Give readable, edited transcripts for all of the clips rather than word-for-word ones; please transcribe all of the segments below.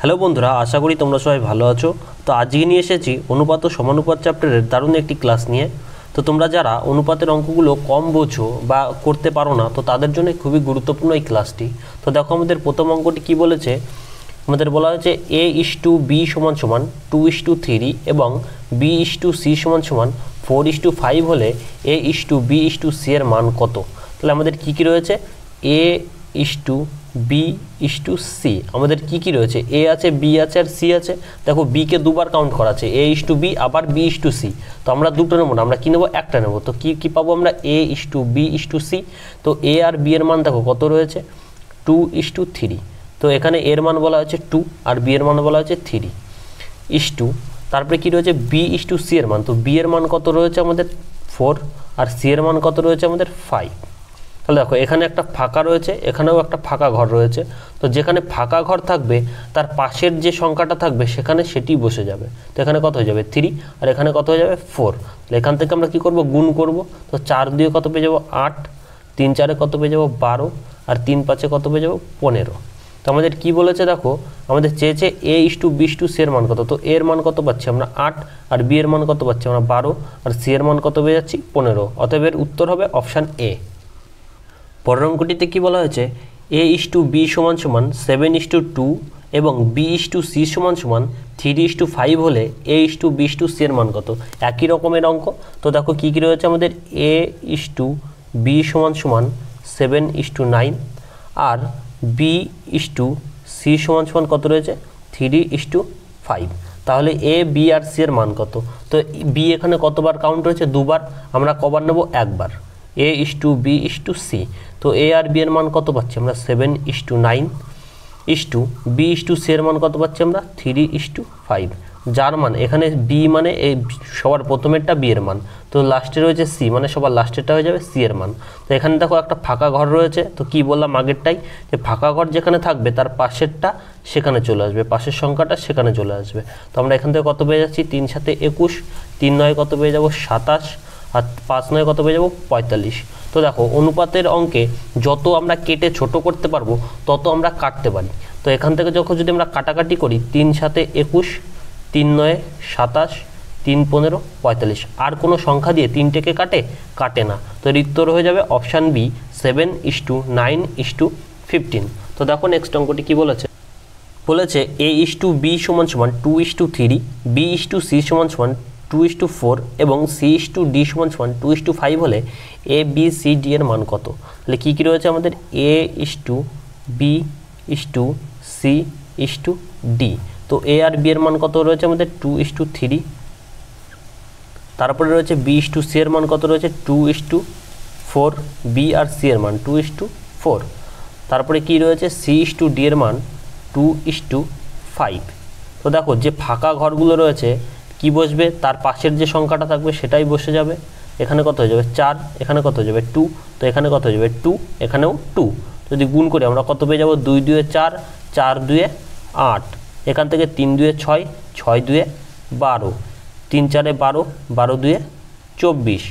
Hello বন্ধুরা, আশা করি তোমরা সবাই ভালো আছো। তো আজকে নিয়ে এসেছি অনুপাত ও সমানুপাত চ্যাপ্টারের দারুণ একটি ক্লাস নিয়ে। তো তোমরা যারা অনুপাতের অঙ্কগুলো কম বোঝো বা করতে পারো না, তো তাদের জন্য খুবই গুরুত্বপূর্ণ এই ক্লাসটি। তো দেখো আমাদের প্রথম অঙ্কটি কি বলেছে, আমাদের বলা হয়েছে a:b = 2:3 এবং b:c = 4:5 হলে a:b:c এর মান কত। তাহলে আমাদের কি কি রয়েছে, a:b:c আমাদের কি কি রয়েছে, a আছে, b আছে আর c আছে। দেখো b কে দুবার কাউন্ট করা আছে, a:b আবার b:c। তো আমরা দুটো নেব না, আমরা কি নেব, একটা নেব। তো কি কি পাবো আমরা, a:b:c। তো a আর b এর মান দেখো কত রয়েছে, 2:3। তো এখানে এর মান বলা হয়েছে 2 আর b এর মান বলা হয়েছে 3:2। তারপরে কি রয়েছে, b:c এর মান। তো b এর মান কত রয়েছে আমাদের 4 আর c এর মান কত রয়েছে আমাদের 5। তাহলে দেখো এখানে একটা ফাঁকা রয়েছে, এখানেও একটা ফাঁকা ঘর রয়েছে। তো যেখানে ফাঁকা ঘর থাকবে তার পাশের যে সংখ্যাটা থাকবে সেখানে সেটি বসে যাবে। তো এখানে কত হয়ে যাবে 3 আর এখানে কত হয়ে যাবে 4। তাহলে এখান থেকে আমরা কি করব, গুণ করব। তো 4 দিয়ে কত পেয়ে যাব 8, 3 4 কত পেয়ে যাব 12 আর 3 5 কত পেয়ে যাব 15। তো আমাদের কি বলেছে, দেখো আমাদের চেয়েছে a:b:c এর মান কত। তো এর মান কত পাচ্ছি আমরা 8 আর b এর মান কত পাচ্ছি আমরা 12 আর c এর মান কত পেয়ে যাচ্ছি 15। অতএব এর উত্তর হবে অপশান এ। পরের অঙ্কটিতে কি বলা হয়েছে, a:b = 7:2 এবং b:c = 3:5 হলে a:b:c এর মান কত। একই রকমের অঙ্ক। তো দেখো কি কি রয়েছে আমাদের, a:b = 7:9 আর b:c = কত রয়েছে 3:5। তাহলে a, b আর c এর মান কত। তো b এখানে কতবার কাউন্ট রয়েছে, দুবার। আমরা কবার নেব, একবার, a:b:c। তো a আর b এর মান কত পাচ্ছি আমরা 7:9 b:c এর মান কত পাচ্ছি আমরা 3:5। যার মান এখানে b মানে এই সবার প্রথমেরটা b এর মান, তো লাস্টে রয়েছে c মানে সবার লাস্টেরটা হয়ে যাবে c এর মান। তো এখানে দেখো একটা ফাঁকা ঘর রয়েছে। তো কি বললাম আগেরটাই, যে ফাঁকা ঘর যেখানে থাকবে তার পাশেরটা সেখানে চলে আসবে, পাশের সংখ্যাটা সেখানে চলে আসবে। তো আমরা এখান থেকে কত পেয়ে যাচ্ছি, 3 7 21, 3 9 কত পেয়ে যাব 27 আর 5 9 কত পেয়ে যাব 45। তো দেখো অনুপাতের অঙ্কে যত আমরা কেটে ছোট করতে পারবো তত আমরা কাটতে পারি। তো এখান থেকে যখন যদি আমরা কাটাকাটি করি, 3 7 21, 3 9 27, 3 15 45, আর কোনো সংখ্যা দিয়ে 3টেকে কাটে না। তো এর উত্তর হয়ে যাবে অপশান বি 7:9:15। তো দেখো নেক্সট অঙ্কটি কি বলেছে, a:b = 2:3, b:c = 2:4 এবং c:d = 2:5 হলে a:b:c:d এর মান কত। তাহলে কী কী রয়েছে আমাদের, a:b:c:d। তো a আর b এর মান কত রয়েছে আমাদের 2:3। তারপরে রয়েছে b:c এর মান কত রয়েছে 2:4, b আর c এর মান 2:4। তারপরে কি রয়েছে, c:d এর মান 2:5। তো দেখো যে ফাঁকা ঘরগুলো রয়েছে কি বসবে, তার পাশের যে সংখ্যাটা থাকবে সেটাই বসে যাবে। এখানে কত হয়ে যাবে 4, এখানে কত হয়ে যাবে 2, তো এখানে কত হয়ে যাবে 2, এখানেও 2। যদি গুণ করি আমরা কত পেয়ে যাব, 2 2 4, 4 2 8, এখান থেকে 3 2 6, 6 2 12, 3 4 12, 12 2 24,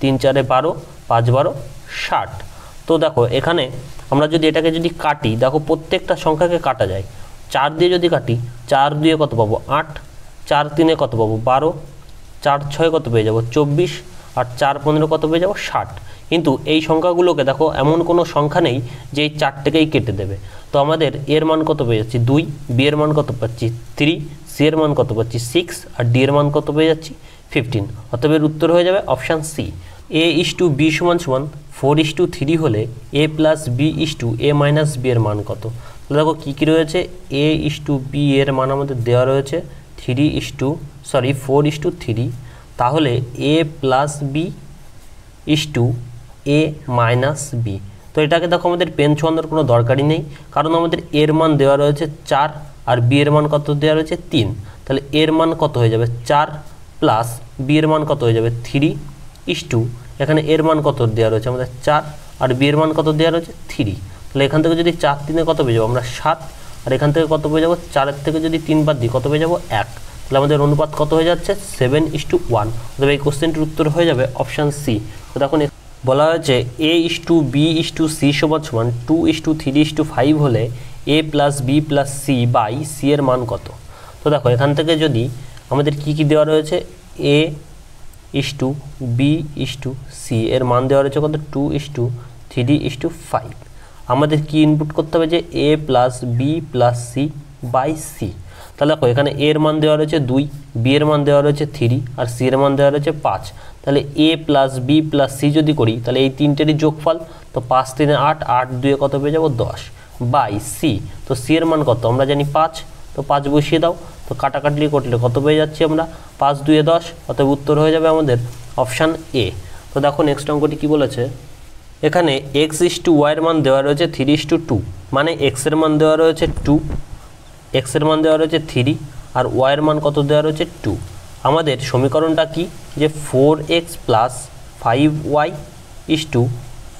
3 4 12, 5 12 60। তো দেখো এখানে আমরা যদি এটাকে যদি কাটি, দেখো প্রত্যেকটা সংখ্যাকে কাটা যায়। 4 দিয়ে যদি কাটি, 4 2 কত পাবো 8, 4 3 কত পাবো 12, 4 6 কত পেয়ে যাব 24 আর 4 15 কত পেয়ে যাব 60। কিন্তু এই সংখ্যাগুলোকে দেখো এমন কোনো সংখ্যা নেই যে এই 4টেকেই কেটে দেবে। তো আমাদের এর মান কত পেয়ে যাচ্ছি 2, বি এর মান কত পাচ্ছি 3, সি এর মান কত পাচ্ছি 6 আর ডি এর মান কত পেয়ে যাচ্ছি 15। অতএব এর উত্তর হয়ে যাবে অপশান সি। a:b = 4:3 হলে a+b:a- b এর মান কত। তো দেখো কী কী রয়েছে, a:b এর মান আমাদের দেওয়া রয়েছে 4:3। তাহলে a+b:a-b। তো এটাকে দেখো আমাদের পেন ছোঁয়ানোর কোনো দরকারই নেই, কারণ আমাদের এর মান দেওয়া রয়েছে 4 আর বি এর মান কত দেওয়া রয়েছে 3। তাহলে এর মান কত হয়ে যাবে 4 প্লাস বি এর মান কত হয়ে যাবে 3:, এখানে এর মান কত দেওয়া রয়েছে আমাদের 4 আর বি এর মান কত দেওয়া রয়েছে 3। তাহলে এখান থেকে যদি 4 3 কত পেয়ে যাবো আমরা 7 আর এখান থেকে কত পেয়ে যাবো, 4 থেকে যদি 3 বাদ দিই কত পেয়ে যাবো 1। তাহলে আমাদের অনুপাত কত হয়ে যাচ্ছে 7:1। তবে এই কোশ্চেনটির উত্তর হয়ে যাবে অপশান সি। তো দেখুন বলা হয়েছে a:b:c = 2:3:5 হলে A plus B plus C by C এর মান কত। তো দেখো এখান থেকে যদি আমাদের কি কি দেওয়া রয়েছে, A is two B is two C এর মান দেওয়া রয়েছে কত 2:3:5। আমাদের কি ইনপুট করতে হবে যে A plus B plus C by C. তাহলে দেখো এখানে এর মান দেওয়া রয়েছে 2, বি এর মান দেওয়া রয়েছে 3 আর সি এর মান দেওয়া রয়েছে 5। তাহলে এ প্লাস বি প্লাস সি যদি করি তাহলে এই তিনটেরই যোগফল, তো 5 3 8, 8 2 কত পেয়ে যাবো 10 বাই সি। তো সি এর মান কত আমরা জানি 5, তো 5 বসিয়ে দাও, তো কাটাকাটি করলে কত পেয়ে যাচ্ছি আমরা 5 2 10, অতএব উত্তর হয়ে যাবে আমাদের অপশান এ। তো দেখো নেক্সট অঙ্কটি কি বলেছে, এখানে x ইস টু ওয়াই এর মান দেওয়া রয়েছে 3:2, মানে x এর মান দেওয়া রয়েছে 2, x এর মান দেওয়া রয়েছে 3 আর y এর মান কত দেওয়া রয়েছে 2। আমাদের সমীকরণটা কি যে 4x plus 5y is to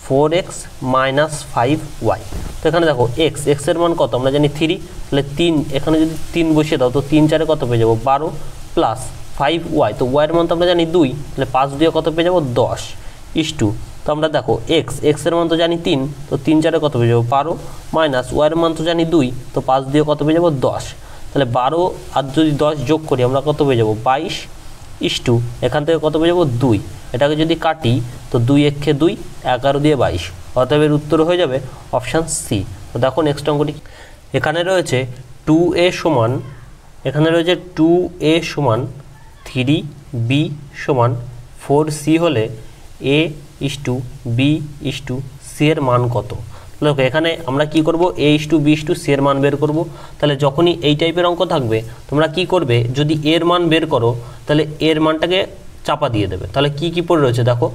4x minus 5y। তো এখানে দেখো x এর মান কত আমরা জানি 3, তাহলে 3 এখানে যদি 3 বসিয়ে দাও তো 3 4 কত পেয়ে যাবো 12 প্লাস 5y, তো y এর মান তো আমরা জানি 2, তাহলে 5 2 কত পেয়ে যাবো 10 ইস টু, তো আমরা দেখো x এর মান তো জানি 3, তো 3 4 কত পেয়ে যাবো 12 মাইনাস y এর মান তো জানি 2, তো 5 2 কত পেয়ে যাবো 10। তাহলে 12 আর যদি 10 যোগ করি আমরা কত পেয়ে যাবো 22 ইস টু, এখান থেকে কত পেয়ে যাবো 2, এটাকে যদি কাটি তো 2 1 2 11 দিয়ে 22, অতএব এর উত্তর হয়ে যাবে অপশান সি। তো দেখো নেক্সট অঙ্কটি, এখানে রয়েছে 2a সমান, এখানে রয়েছে 2a সমান 3b সমান 4c হলে a is two B is two C এর মান কত। দেখো এখানে আমরা কি করব, a is two B is two C এর মান বের করব। তাহলে যখনই এই টাইপের অঙ্ক থাকবে তোমরা কি করবে, যদি এর মান বের করো তাহলে এর মানটাকে চাপা দিয়ে দেবে। তাহলে কি কি পড়ে রয়েছে দেখো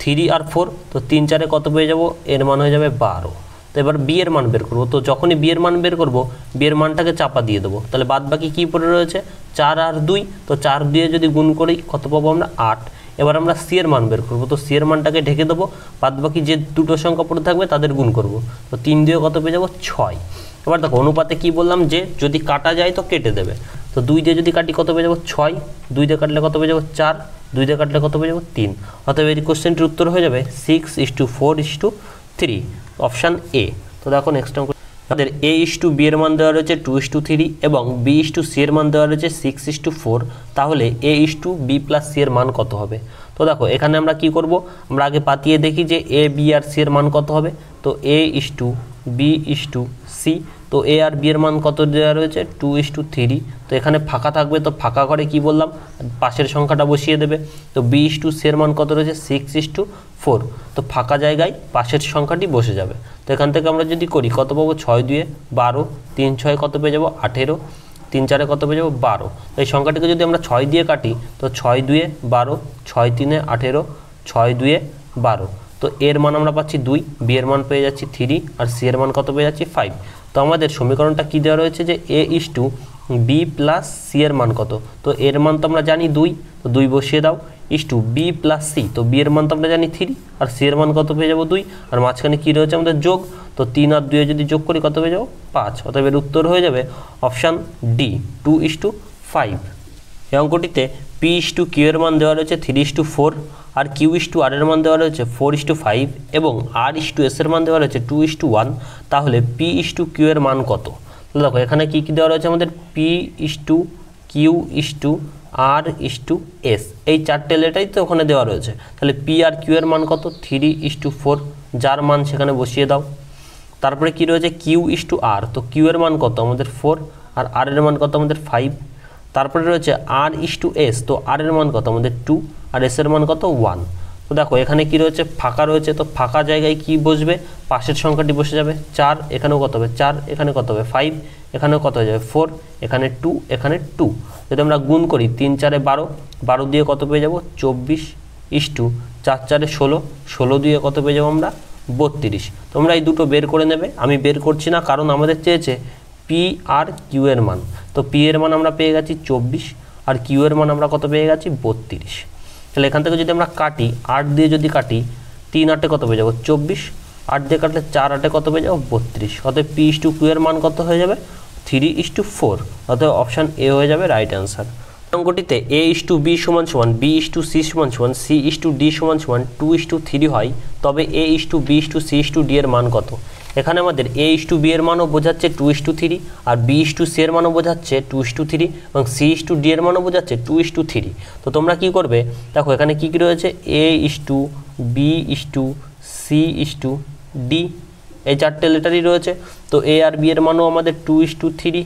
3 আর 4, তো 3 4 কত পেয়ে যাব, এর মান হয়ে যাবে 12। তো এবার বি এর মান বের করব, তো যখনই বি এর মান বের করব বি এর মানটাকে চাপা দিয়ে দেবো। তাহলে বাদ বাকি কী পড়ে রয়েছে 4 আর 2, তো 4 দিয়ে যদি গুণ করি কত পাবো আমরা 8। এবার আমরা সি এর মান বের করবো, তো সি এর মানটাকে ঢেকে দেবো, বাদ বাকি যে দুটো সংখ্যা পড়ে থাকবে তাদের গুণ করব। তো 3 দিয়ে কত পেয়ে যাবো 6। এবার দেখো অনুপাতে কি বললাম যে যদি কাটা যায় তো কেটে দেবে, তো 2 দিয়ে যদি কাটি কত পেয়ে যাবো 6, 2 দিয়ে কাটলে কত পেয়ে যাবো 4, 2 দিয়ে কাটলে কত পেয়ে যাবো 3। অতএব এই কোশ্চেনটির উত্তর হয়ে যাবে 6:4:3 অপশান এ। তো দেখো নেক্সট অঙ্ক, আমাদের a ইস টু বি এর মান দেওয়া রয়েছে 2:3 এবং b ইস টু সি এর মান দেওয়া রয়েছে 6:4, তাহলে a is two B plus C এর মান কত হবে। তো দেখো এখানে আমরা কি করব, আমরা আগে পাতিয়ে দেখি যে a b আর c এর মান কত হবে। তো a is two B is two C, তো a আর b এর মান কত দেওয়া রয়েছে 2:3, তো এখানে ফাঁকা থাকবে, তো ফাঁকা ঘরে কি বললাম পাশের সংখ্যাটা বসিয়ে দেবে। তো b ইস টু সি এর মান কত রয়েছে 6:4, তো ফাঁকা জায়গায় পাশের সংখ্যাটি বসে যাবে। তো এখান থেকে আমরা যদি করি কত পাবো 6 2 12, 3 6 কত পেয়ে যাবো 18, 3 4 কত পেয়ে যাবো 12। তো এই সংখ্যাটিকে যদি আমরা 6 দিয়ে কাটি তো 6 2 12, 6 3 18, 6 2 12, তো এর মান আমরা পাচ্ছি 2, বি এর মান পেয়ে যাচ্ছি 3 আর সি এর মান কত পেয়ে যাচ্ছি 5। তো আমাদের সমীকরণটা কি দেওয়া রয়েছে যে a is two B plus C এর মান কত, তো এর মান তো আমরা জানি 2, তো 2 বসিয়ে দাও is to B plus C, তো বি এর মান তো আমরা জানি 3 আর সি এর মান কত পেয়ে যাবো 2, আর মাঝখানে কী রয়েছে আমাদের যোগ, তো 3 আর 2 যদি যোগ করি কত পেয়ে যাবো 5। অতএব এর উত্তর হয়ে যাবে অপশান ডি 2:5। এই অঙ্কটিতে পি ইস টু কিউ এর মান দেওয়া রয়েছে 3:4 আর কিউ ইস টু আর এর মান দেওয়া রয়েছে 4:5 এবং আর ইস টু এস এর মান দেওয়া রয়েছে 2:1, তাহলে পি ইস টু কিউ এর মান কত। দেখো এখানে কি কি দেওয়া রয়েছে আমাদের P is to Q is to R is to S, এই চারটে লেটারই তো ওখানে দেওয়া রয়েছে। তাহলে পি আর কিউ এর মান কত 3:4, যার মান সেখানে বসিয়ে দাও। তারপরে কি রয়েছে কিউ ইস টু আর, তো কিউ এর মান কত আমাদের 4 আর আর এর মান কত আমাদের 5। তারপরে রয়েছে আর ইস টু এস, তো আর এর মান কত আমাদের 2 আর এস এর মান কত 1। তো দেখো এখানে কি রয়েছে ফাঁকা রয়েছে, তো ফাঁকা জায়গায় কি বসবে পাশের সংখ্যাটি বসে যাবে 4, এখানেও কত হবে 4, এখানে কত হবে 5, এখানেও কত হয়ে যাবে 4, এখানে 2, এখানে 2। যদি আমরা গুণ করি 3 4 12, 12 দিয়ে কত পেয়ে যাব 24 ইস টু 4 4 16, 16 দিয়ে কত পেয়ে যাবো আমরা 32। তোমরা এই দুটো বের করে নেবে, আমি বের করছি না কারণ আমাদের চেয়েছে পি আর কিউ এর মান। তো পি এর মান আমরা পেয়ে গেছি 24 আর কিউ এর মান আমরা কত পেয়ে গেছি 32। তাহলে এখান থেকে যদি আমরা কাটি 8 দিয়ে যদি কাটি 3 8 কত পেয়ে যাবো 24, 8 দিয়ে কাটলে 4 8 কত পেয়ে যাবো 32। অতএব পি ইস টু কিউ এর মান কত হয়ে যাবে 3:4, অতএব অপশান এ হয়ে যাবে রাইট অ্যান্সার। অঙ্কটিতে a ইস টু বি সমান সমান বি ইস টু সি সমান সমান সি ইস টু ডি সমান সমান 2:3 হয়, তবে a is two B is two C is to D এর মান কত। এখানে আমাদের a:b এর মানও বোঝাচ্ছে 2:3 আর b:c এর মানও বোঝাচ্ছে 2:3 এবং c:d এর মানও বোঝাচ্ছে 2:3। তো তোমরা কি করবে, দেখো এখানে কি কি রয়েছে, a:b:c:d এই চারটে লেটারই রয়েছে। তো a আর b এর মানও আমাদের 2:3।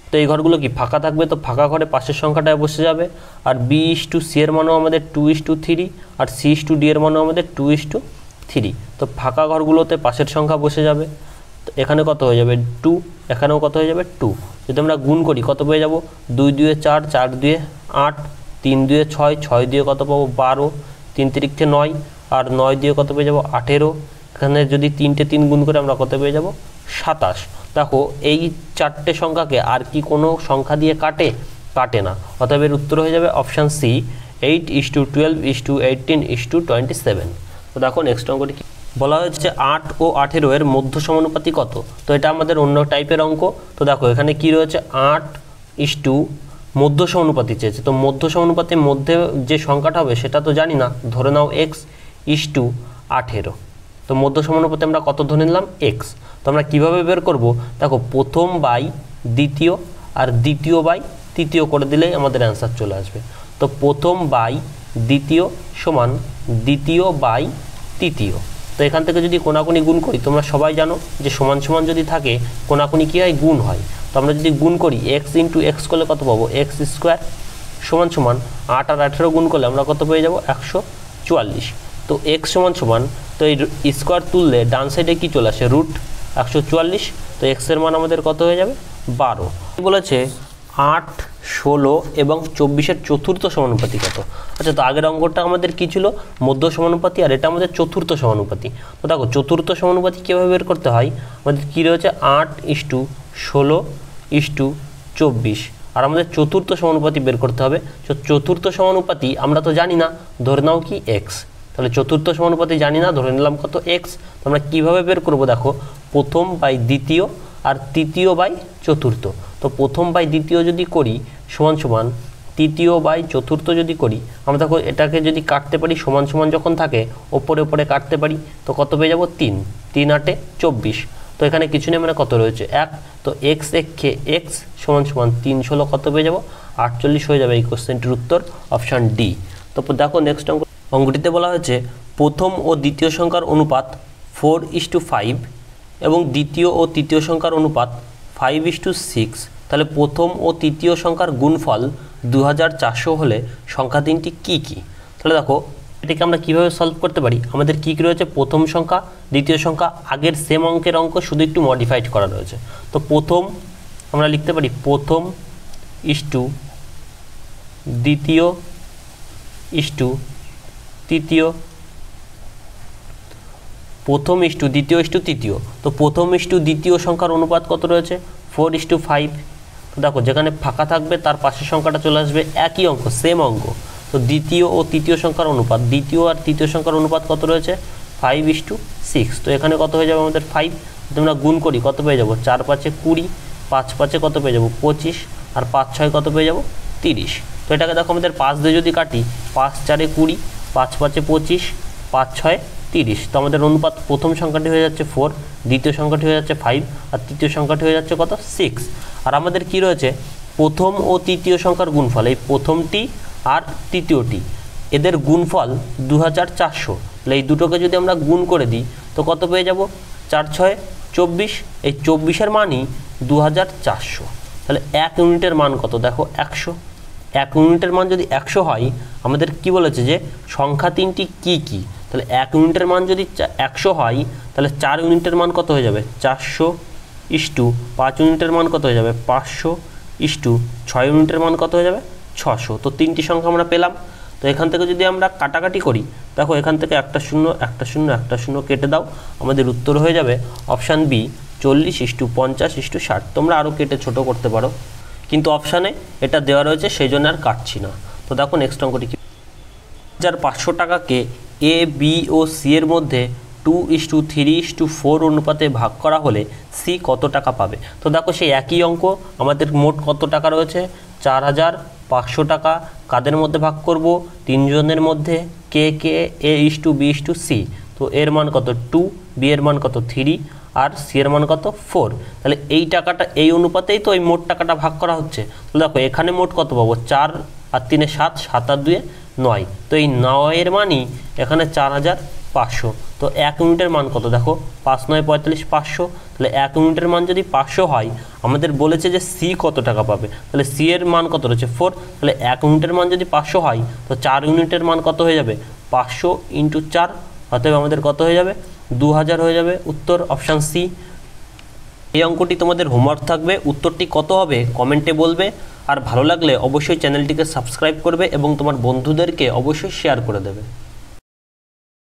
তো এই ঘরগুলো কি ফাঁকা থাকবে, তো ফাঁকা ঘরে পাশের সংখ্যাটা বসে যাবে। আর b:c এর মানও আমাদের 2:3 আর c:d এর মানও আমাদের 2:3। তো ফাঁকা ঘরগুলোতে পাশের সংখ্যা বসে যাবে। তো এখানে কত হয়ে যাবে 2, এখানেও কত হয়ে যাবে 2। যদি আমরা গুণ করি কত পেয়ে যাব, 2 2 4, 4 2 8, 3 2 6, 6 দিয়ে কত পাবো 12, 3 3 9 আর 9 দিয়ে কত পেয়ে যাব 18। এখানে যদি 3 3 গুণ করে আমরা কত পেয়ে যাব 27। দেখো এই চারটে সংখ্যাকে আর কি কোনো সংখ্যা দিয়ে কাটে না, অতএব এর উত্তর হয়ে যাবে অপশান সি, 8:12:18:27। তো দেখো নেক্সট অঙ্কটি কি বলা হয়েছে, 8 ও 18 এর মধ্য সমানুপাতি কত। তো এটা আমাদের অন্য টাইপের অঙ্ক। তো দেখো এখানে কি রয়েছে, 8 মধ্য সমানুপাতি চেয়েছে। তো মধ্য সমানুপাতির মধ্যে যে সংখ্যাটা হবে সেটা তো জানি না, ধরে নাও x:18। তো মধ্য সমানুপাতি আমরা কত ধরে নিলাম, x। তো আমরা কীভাবে বের করব, দেখো প্রথম বাই দ্বিতীয় আর দ্বিতীয় বাই তৃতীয় করে দিলেই আমাদের অ্যান্সার চলে আসবে। তো প্রথম বাই দ্বিতীয় সমান দ্বিতীয় বাই তৃতীয়। তো এখান থেকে যদি কোনাকুনি গুণ করি, তোমরা সবাই জানো যে সমান সমান যদি থাকে কোনাকুনি কী হয়, গুণ হয়। তো আমরা যদি গুণ করি x × x করলে কত পাবো, x² সমান সমান 8 আর 18 গুণ করলে আমরা কত পেয়ে যাব 144। তো x সমান সমান, তো এই স্কোয়ার তুললে ডান সাইডে কি চলে আসে, রুট 144। তো x এর মান আমাদের কত হয়ে যাবে 12। বলেছে 8, 16 এবং 24-এর চতুর্থ সমানুপাতি কত। আচ্ছা, তো আগের অঙ্কটা আমাদের কি ছিল, মধ্য সমানুপাতি, আর এটা আমাদের চতুর্থ সমানুপাতি। তো দেখো চতুর্থ সমানুপাতি কীভাবে বের করতে হয়, আমাদের কী রয়েছে 8:16:24 আর আমাদের চতুর্থ সমানুপাতি বের করতে হবে। তো চতুর্থ সমানুপাতি আমরা তো জানি না, ধরে নাও কি x। তাহলে চতুর্থ সমানুপাতি জানি না, ধরে নিলাম কত x। তো আমরা কীভাবে বের করব, দেখো প্রথম বাই দ্বিতীয় আর তৃতীয় বাই চতুর্থ। তো প্রথম বাই দ্বিতীয় যদি করি সমান সমান তৃতীয় বাই চতুর্থ যদি করি, আমরা দেখো এটাকে যদি কাটতে পারি সমান সমান যখন থাকে ওপরে ওপরে কাটতে পারি, তো কত পেয়ে যাব 3, 3 8 24। তো এখানে কিছু নেই, মানে কত রয়েছে 1। তো x একে x সমান সমান 3 16 কত পেয়ে যাব 48 হয়ে যাবে এই কোশ্চেনটির উত্তর অপশান ডি। তো দেখো নেক্সট অঙ্কটিতে বলা হয়েছে প্রথম ও দ্বিতীয় সংখ্যার অনুপাত 4:5 এবং দ্বিতীয় ও তৃতীয় সংখ্যার অনুপাত 5:6। তাহলে প্রথম ও তৃতীয় সংখ্যার গুণফল 2400 হলে সংখ্যা তিনটি কী কী। তাহলে দেখো এটাকে আমরা কীভাবে সলভ করতে পারি, আমাদের কী কী রয়েছে, প্রথম সংখ্যা দ্বিতীয় সংখ্যা, আগের সেম অঙ্কের অঙ্ক শুধু একটু মডিফাইড করা রয়েছে। তো প্রথম আমরা লিখতে পারি প্রথম ইস্টু দ্বিতীয় ইস্টু তৃতীয়, প্রথম ইস্টু দ্বিতীয় ইস্টু তৃতীয়। তো প্রথম ইস্টু দ্বিতীয় সংখ্যার অনুপাত কত রয়েছে 4:5। তো দেখো যেখানে ফাঁকা থাকবে তার পাশের সংখ্যাটা চলে আসবে একই অঙ্ক, সেম অঙ্ক। তো দ্বিতীয় ও তৃতীয় সংখ্যার অনুপাত, দ্বিতীয় আর তৃতীয় সংখ্যার অনুপাত কত রয়েছে 5:6। তো এখানে কত হয়ে যাবে আমাদের 5। তোমরা গুণ করি কত পেয়ে যাবো, 4 5 20, 5 5 কত পেয়ে যাবো 25 আর 5 6 কত পেয়ে যাবো 30। তো এটাকে দেখো আমাদের 5 দিয়ে যদি কাটি 5 4 20, 5 5 25, 5 6 30। তো আমাদের অনুপাত প্রথম সংখ্যাটি হয়ে যাচ্ছে 4, দ্বিতীয় সংখ্যাটি হয়ে যাচ্ছে 5 আর তৃতীয় সংখ্যাটি হয়ে যাচ্ছে কত 6। আর আমাদের কি রয়েছে প্রথম ও তৃতীয় সংখ্যার গুণফল, এই প্রথমটি আর তৃতীয়টি এদের গুণফল 2400। তাহলে এই দুটোকে যদি আমরা গুণ করে দিই তো কত পেয়ে যাব 4 6 24, এই 24-এর মানই 2400। তাহলে 1 ইউনিটের মান কত, দেখো 100। 1 ইউনিটের মান যদি 100 হয়, আমাদের কি বলেছে যে সংখ্যা তিনটি কি কি। তাহলে 1 ইউনিটের মান যদি 100 হয়, তাহলে 4 ইউনিটের মান কত হয়ে যাবে 400 ইস্টু 5 ইউনিটের মান কত হয়ে যাবে 500 ইস্টু 6 ইউনিটের মান কত হয়ে যাবে 600। তো তিনটি সংখ্যা আমরা পেলাম। তো এখান থেকে যদি আমরা কাটাকাটি করি, দেখো এখান থেকে একটা শূন্য একটা শূন্য একটা শূন্য কেটে দাও, আমাদের উত্তর হয়ে যাবে অপশান বি 40:50:60। তোমরা আরও কেটে ছোট করতে পারো, কিন্তু অপশানে এটা দেওয়া রয়েছে সেই জন্য আর কাটছি না। তো দেখো নেক্সট অঙ্কটি কি, 1500 টাকাকে এ বি ও সি এর মধ্যে 2:3:4 অনুপাতে ভাগ করা হলে সি কত টাকা পাবে। তো দেখো সেই একই অঙ্ক, আমাদের মোট কত টাকা রয়েছে 4500 টাকা। কাদের মধ্যে ভাগ করব, তিনজনের মধ্যে, কে কে, a:b:c। তো এর মান কত 2, বি এর মান কত 3 আর সি এর মান কত 4। তাহলে এই টাকাটা এই অনুপাতেই তো ওই মোট টাকাটা ভাগ করা হচ্ছে। তো দেখো এখানে মোট কত পাবো, 4 আর 3 7, 7 আর 2 9। তো এই 9 মানই এখানে 4500। তো 1 ইউনিটের মান কত দেখো, 5 9 45, 500। তাহলে 1 ইউনিটের মান যদি 500 হয়, আমাদের বলেছে যে সি কত টাকা পাবে, তাহলে সি এর মান কত রয়েছে 4। তাহলে 1 ইউনিটের মান যদি 500 হয়, তো 4 ইউনিটের মান কত হয়ে যাবে, 500 × 4, অতএব আমাদের কত হয়ে যাবে, 2000 হয়ে যাবে। উত্তর অপশান সি। এই অঙ্কটি তোমাদের হোমওয়ার্ক থাকবে, উত্তরটি কত হবে কমেন্টে বলবে। আর ভালো লাগলে অবশ্যই চ্যানেলটিকে সাবস্ক্রাইব করবে এবং তোমার বন্ধুদেরকে অবশ্যই শেয়ার করে দেবে।